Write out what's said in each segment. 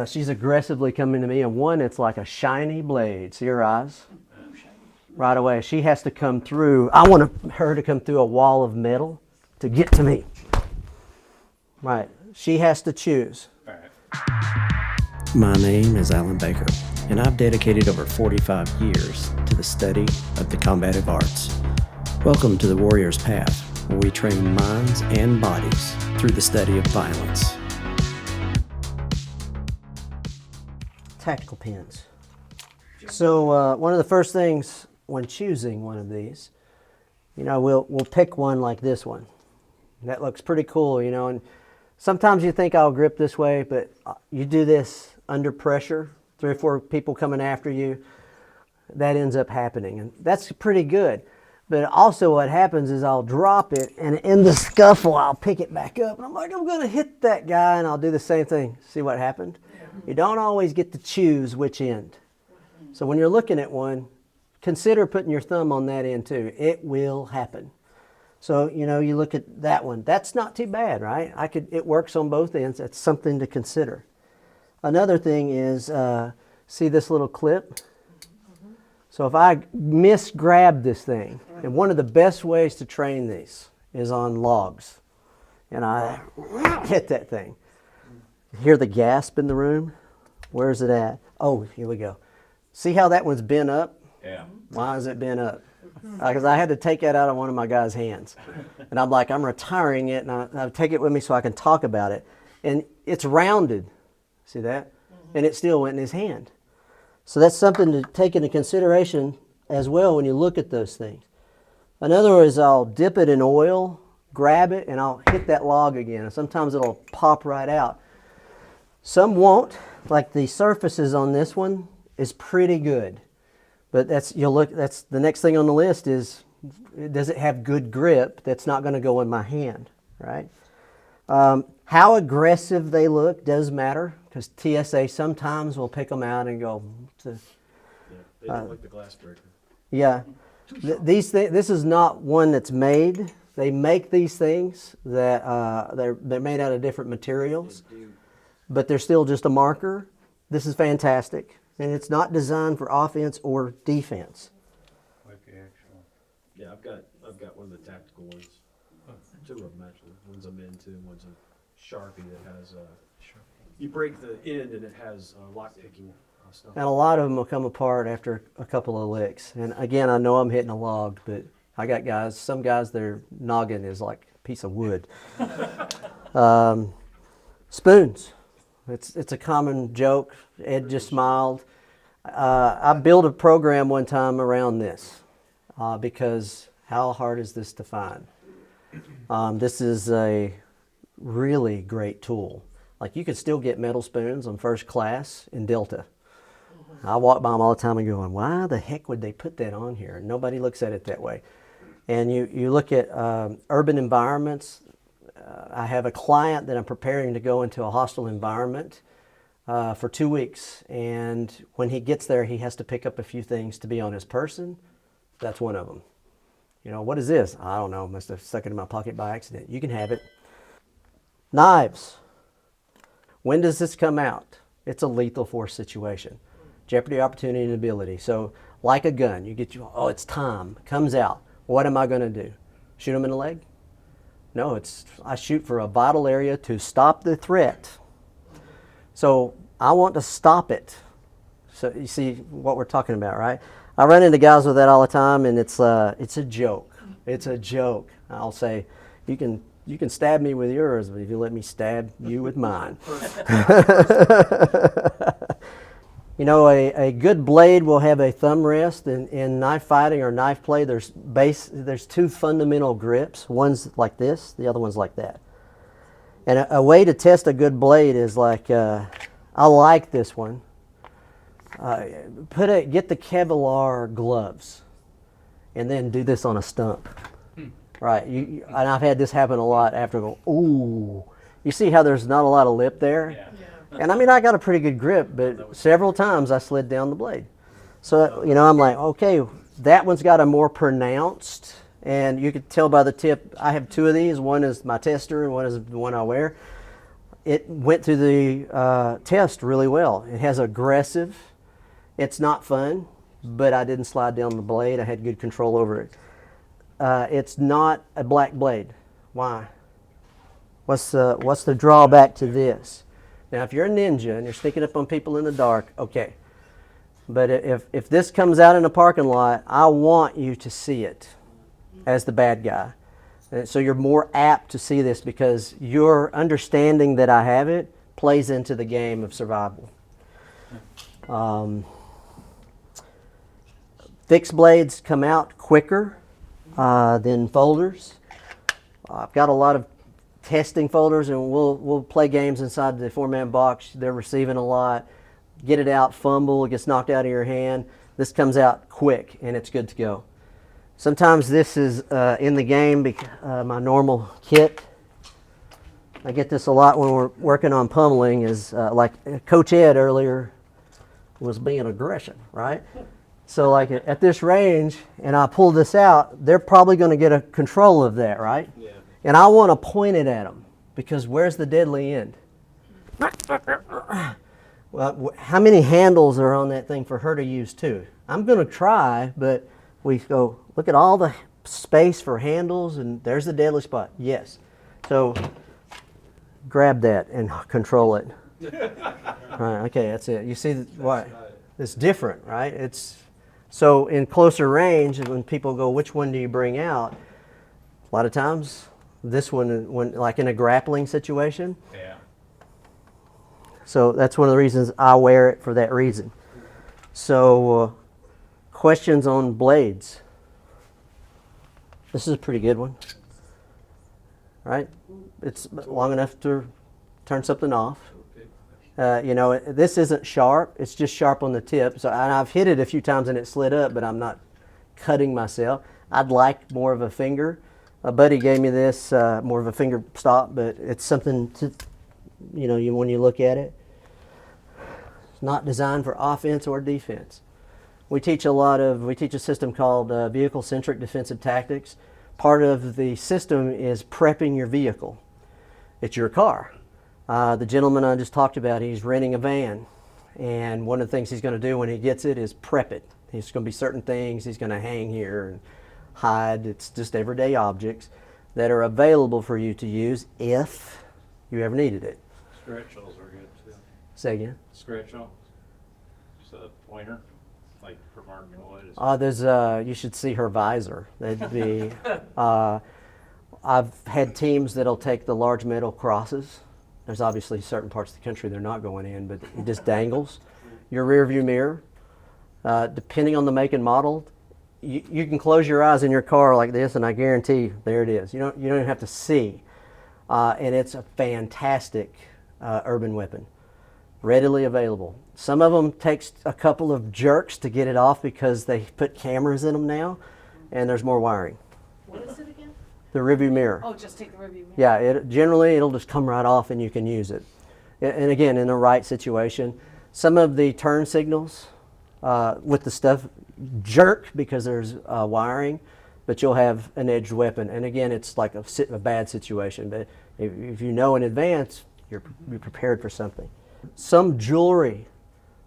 She's aggressively coming to me, and one, it's like a shiny blade. See her eyes? Right away. She has to come through. I want her to come through a wall of metal to get to me. Right. She has to choose. My name is Alan Baker, and I've dedicated over 45 years to the study of the combative arts. Welcome to the Warrior's Path, where we train minds and bodies through the study of violence. Tactical pins. So one of the first things when choosing one of these, we'll pick one like this one. That looks pretty cool, and sometimes you think I'll grip this way, but you do this under pressure, 3 or 4 people coming after you, that ends up happening, and that's pretty good. But also what happens is I'll drop it, and in the scuffle I'll pick it back up, and I'm like, I'm going to hit that guy, and I'll do the same thing. See what happened? You don't always get to choose which end. So when you're looking at one, consider putting your thumb on that end too. It will happen. So, you look at that one. That's not too bad, right? It works on both ends. That's something to consider. Another thing is, see this little clip? So if I misgrab this thing, and one of the best ways to train these is on logs. And I hit that thing. Hear the gasp in the room? Where's it at? Oh, here we go. See how that one's bent up? Yeah. Why is it bent up? Because I had to take that out of one of my guys' hands. And I'm like, I'm retiring it, and I take it with me so I can talk about it. And it's rounded. See that? And it still went in his hand. So that's something to take into consideration as well when you look at those things. Another is I'll dip it in oil, grab it, and I'll hit that log again. And sometimes it'll pop right out. Some won't. Like the surfaces on this one is pretty good. But that's the next thing on the list is, does it have good grip that's not going to go in my hand, right? How aggressive they look does matter, because TSA sometimes will pick them out and go. They don't like the glass breaker. Yeah, this is not one that's made. They make these things that they're made out of different materials, but they're still just a marker. This is fantastic. And it's not designed for offense or defense. Like the actual. Yeah, I've got one of the tactical ones. 2 of them actually. One's a Min-2, one's a Sharpie that has you break the end and it has lock picking stuff. And a lot of them will come apart after a couple of licks. And again, I know I'm hitting a log, but I got some guys, their noggin is like a piece of wood. Spoons. It's a common joke. Ed just smiled. I built a program one time around this because how hard is this to find? This is a really great tool. Like you could still get metal spoons on first class in Delta. I walk by them all the time and going, why the heck would they put that on here? Nobody looks at it that way. And you look at urban environments. I have a client that I'm preparing to go into a hostile environment for 2 weeks. And when he gets there, he has to pick up a few things to be on his person. That's one of them. What is this? I don't know. Must have stuck it in my pocket by accident. You can have it. Knives. When does this come out? It's a lethal force situation. Jeopardy, opportunity, and ability. So like a gun, it's time. Comes out. What am I going to do? Shoot him in the leg? No, I shoot for a vital area to stop the threat. So I want to stop it. So you see what we're talking about, right? I run into guys with that all the time, and it's a joke. It's a joke. I'll say, you can stab me with yours, but if you let me stab you with mine. A good blade will have a thumb rest. In knife fighting or knife play, there's 2 fundamental grips. One's like this, the other one's like that. And a way to test a good blade is like, I like this one. Get the Kevlar gloves, and then do this on a stump. Right, and I've had this happen a lot after. Ooh, you see how there's not a lot of lip there? Yeah. And I got a pretty good grip, but several times I slid down the blade. So, I'm like, okay, that one's got a more pronounced, and you could tell by the tip, I have 2 of these. One is my tester and one is the one I wear. it went through the test really well. It has aggressive. It's not fun, but I didn't slide down the blade. I had good control over it. It's not a black blade. Why? What's the drawback to this? Now, if you're a ninja and you're sneaking up on people in the dark, okay. But if this comes out in a parking lot, I want you to see it as the bad guy. And so you're more apt to see this because your understanding that I have it plays into the game of survival. Fixed blades come out quicker than folders. I've got a lot of testing folders, and we'll play games inside the 4-man box. They're receiving a lot. Get it out, fumble, it gets knocked out of your hand. This comes out quick, and it's good to go. Sometimes this is in the game, my normal kit. I get this a lot when we're working on pummeling, is like Coach Ed earlier was being aggression, right? So like at this range, and I pull this out, they're probably going to get a control of that, right? Yeah. And I want to point it at them, because where's the deadly end? Well, how many handles are on that thing for her to use too? I'm going to try, but we go, look at all the space for handles, and there's the deadly spot. Yes. So grab that and control it. All right, okay, that's it. You see why? It's different, right? So in closer range, when people go, which one do you bring out? A lot of times, this one, when like in a grappling situation. Yeah. So that's one of the reasons I wear it, for that reason. So questions on blades? This is a pretty good one, right? It's long enough to turn something off. You know, this isn't sharp. It's just sharp on the tip. So I've hit it a few times and it slid up, but I'm not cutting myself. I'd like more of a finger. A buddy gave me this, more of a finger stop, but it's something to, you know, when you look at it. It's not designed for offense or defense. We teach a system called vehicle-centric defensive tactics. Part of the system is prepping your vehicle. It's your car. The gentleman I just talked about, he's renting a van, and one of the things he's going to do when he gets it is prep it. There's going to be certain things he's going to hang here and hide. It's just everyday objects that are available for you to use if you ever needed it. Scratch-offs are good too. Say again? Scratch-off. Just a pointer, like for marking wood. You should see her visor. That'd be, I've had teams that'll take the large metal crosses. There's obviously certain parts of the country they're not going in, but it just dangles. Your rear view mirror, depending on the make and model, you can close your eyes in your car like this, and I guarantee there it is. You don't even have to see. And it's a fantastic urban weapon, readily available. Some of them takes a couple of jerks to get it off because they put cameras in them now, and there's more wiring. What is it again? The rearview mirror. Oh, just take the rearview mirror. Yeah, generally it'll just come right off and you can use it. And again, in the right situation. Some of the turn signals with the stuff jerk because there's wiring, but you'll have an edged weapon. And again, it's like a bad situation. But if you know in advance, you're prepared for something. Some jewelry.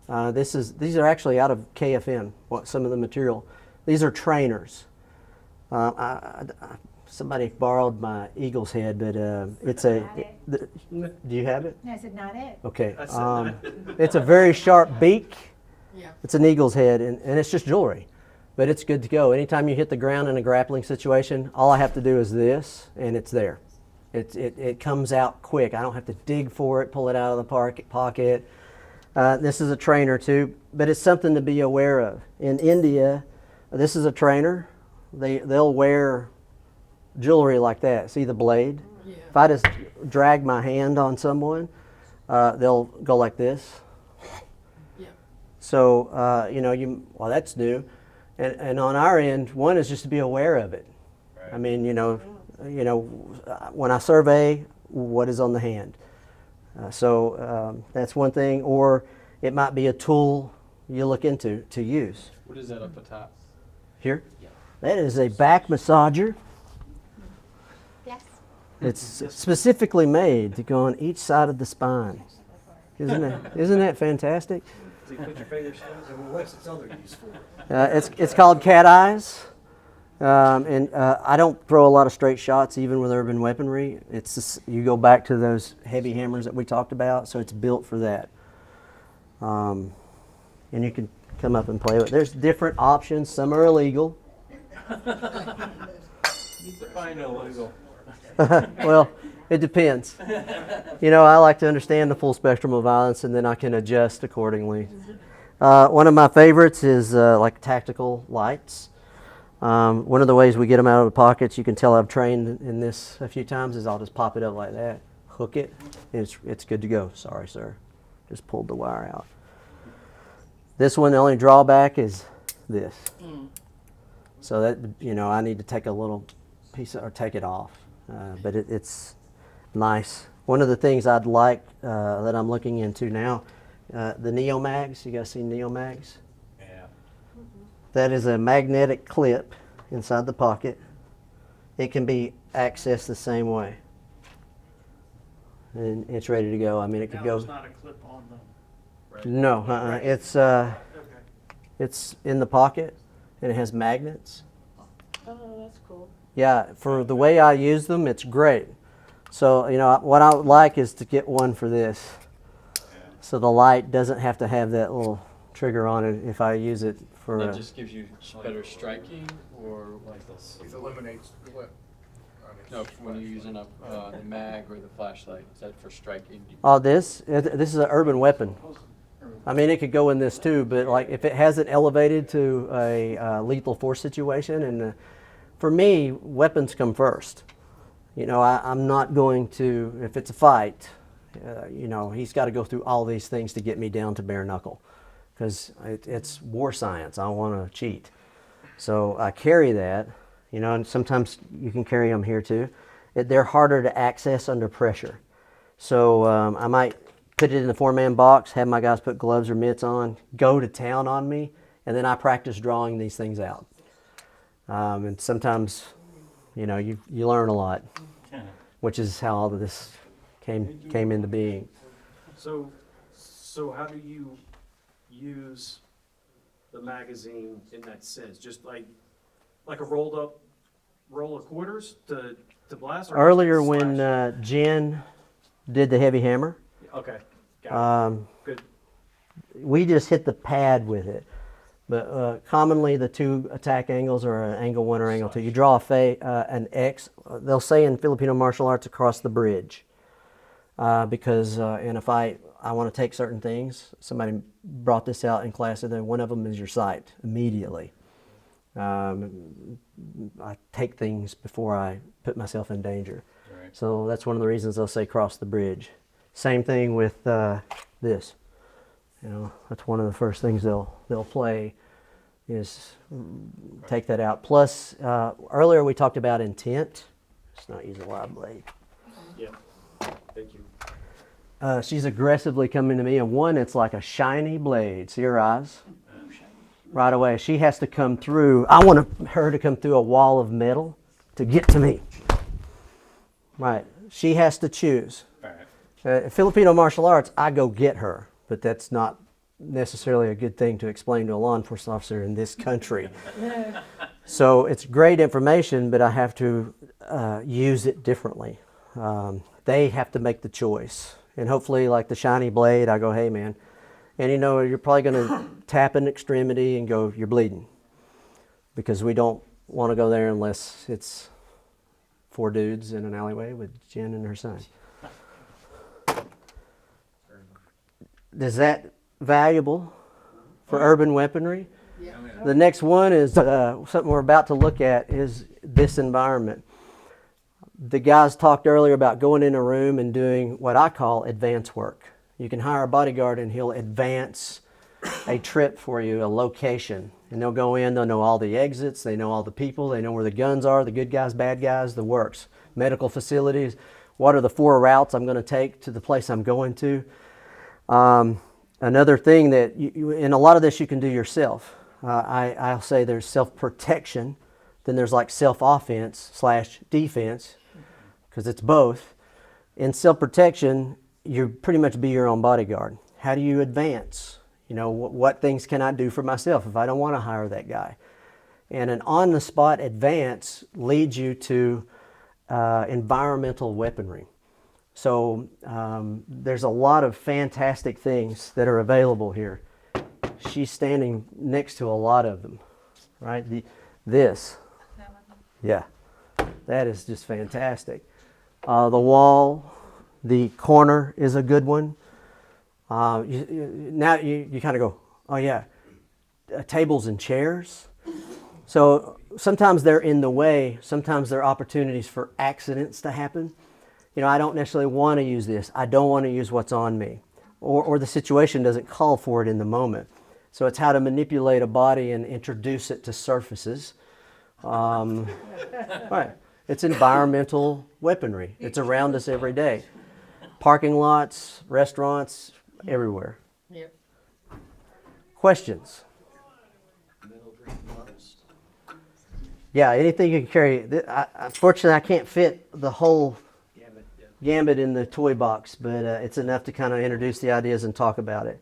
These are actually out of KFN. Some of the material. These are trainers. Somebody borrowed my eagle's head, but it's a. Do you have it? No, I said not it. Okay. It's a very sharp beak. Yeah. It's an eagle's head, and it's just jewelry, but it's good to go. Anytime you hit the ground in a grappling situation, all I have to do is this, and it's there. It comes out quick. I don't have to dig for it, pull it out of the pocket. This is a trainer too, but it's something to be aware of. In India, this is a trainer. They'll wear jewelry like that. See the blade? Yeah. If I just drag my hand on someone, they'll go like this. Yeah. So well, that's new, and on our end, one is just to be aware of it. Right. I mean, when I survey, what is on the hand. So that's one thing, or it might be a tool you look into to use. What is that up the top? Here? Yeah. That is a back massager. Yes. It's specifically made to go on each side of the spine. Isn't that fantastic? So you put your fingers through, and what's its other use for? It's called cat eyes. And I don't throw a lot of straight shots even with urban weaponry. It's just, you go back to those heavy hammers that we talked about, so it's built for that. And you can come up and play with it. There's different options. Some are illegal. Define illegal. Well, it depends. I like to understand the full spectrum of violence, and then I can adjust accordingly. One of my favorites is like tactical lights. One of the ways we get them out of the pockets, you can tell I've trained in this a few times, is I'll just pop it up like that, hook it, and it's good to go. Sorry, sir. Just pulled the wire out. This one, the only drawback is this. So that, I need to take a little piece or take it off. But it's nice. One of the things I'd like that I'm looking into now, the Neo Mags. You guys seen Neo Mags? Yeah. That is a magnetic clip inside the pocket. It can be accessed the same way. And it's ready to go. I mean, it could go. It's not a clip on them. Right? No, Okay. it's in the pocket, and it has magnets. Oh, that's cool. Yeah, for the way I use them, it's great. So, what I would like is to get one for this. So the light doesn't have to have that little trigger on it if I use it for That just gives you better striking, or like this? It eliminates what? No, when you're using the mag or the flashlight, is that for striking? this is an urban weapon. I mean, it could go in this too, but like if it hasn't elevated to a lethal force situation, and for me, weapons come first. I'm not going to, if it's a fight, he's got to go through all these things to get me down to bare knuckle, because it's war science. I want to cheat. So I carry that, and sometimes you can carry them here too. They're harder to access under pressure. So I might put it in the 4-man box, have my guys put gloves or mitts on, go to town on me, and then I practice drawing these things out. And sometimes, you learn a lot, which is how all of this came into being. So how do you use the magazine in that sense? Just like a rolled up roll of quarters to blast? Or Earlier just when slash? Jen did the heavy hammer, Okay, got it. Good. we just hit the pad with it. But commonly the two attack angles are an angle 1 or angle 2. You draw an X. They'll say in Filipino martial arts, across the bridge. Because in a fight, I want to take certain things. Somebody brought this out in class, and then one of them is your sight immediately. I take things before I put myself in danger. Right. So that's one of the reasons they'll say cross the bridge. Same thing with this. That's one of the first things they'll play is take that out. Plus, earlier we talked about intent. Let's not use a live blade. Yeah. Thank you. She's aggressively coming to me, and one, it's like a shiny blade. See her eyes? Right away. She has to come through. I want her to come through a wall of metal to get to me. Right. She has to choose. All right. Filipino martial arts, I go get her, but that's not necessarily a good thing to explain to a law enforcement officer in this country. So it's great information, but I have to use it differently. They have to make the choice. And hopefully, like the shiny blade, I go, hey, man. And you're probably going to tap an extremity and go, you're bleeding. Because we don't want to go there unless it's 4 dudes in an alleyway with Jen and her son. Is that valuable for urban weaponry? Yeah. The next one is something we're about to look at is this environment. The guys talked earlier about going in a room and doing what I call advance work. You can hire a bodyguard and he'll advance a trip for you, a location. And they'll go in, they'll know all the exits, they know all the people, they know where the guns are, the good guys, bad guys, the works. Medical facilities, what are the 4 routes I'm going to take to the place I'm going to. Another thing that, and a lot of this you can do yourself. I'll say there's self-protection, then there's like self-offense / defense. because it's both. In self-protection, you pretty much be your own bodyguard. How do you advance? You know, what things can I do for myself if I don't want to hire that guy? And an on-the-spot advance leads you to environmental weaponry. So there's a lot of fantastic things that are available here. She's standing next to a lot of them, right? This, yeah, that is just fantastic. The wall, the corner is a good one. Now you kind of go, oh yeah, tables and chairs. So sometimes they're in the way, sometimes they're opportunities for accidents to happen. You know, I don't necessarily want to use this. I don't want to use what's on me. Or the situation doesn't call for it in the moment. So it's how to manipulate a body and introduce it to surfaces. Right. It's environmental weaponry. It's around us every day. Parking lots, restaurants, everywhere. Yep. Questions? Yeah, anything you can carry. Unfortunately, I can't fit the whole gambit in the toy box, but it's enough to kind of introduce the ideas and talk about it.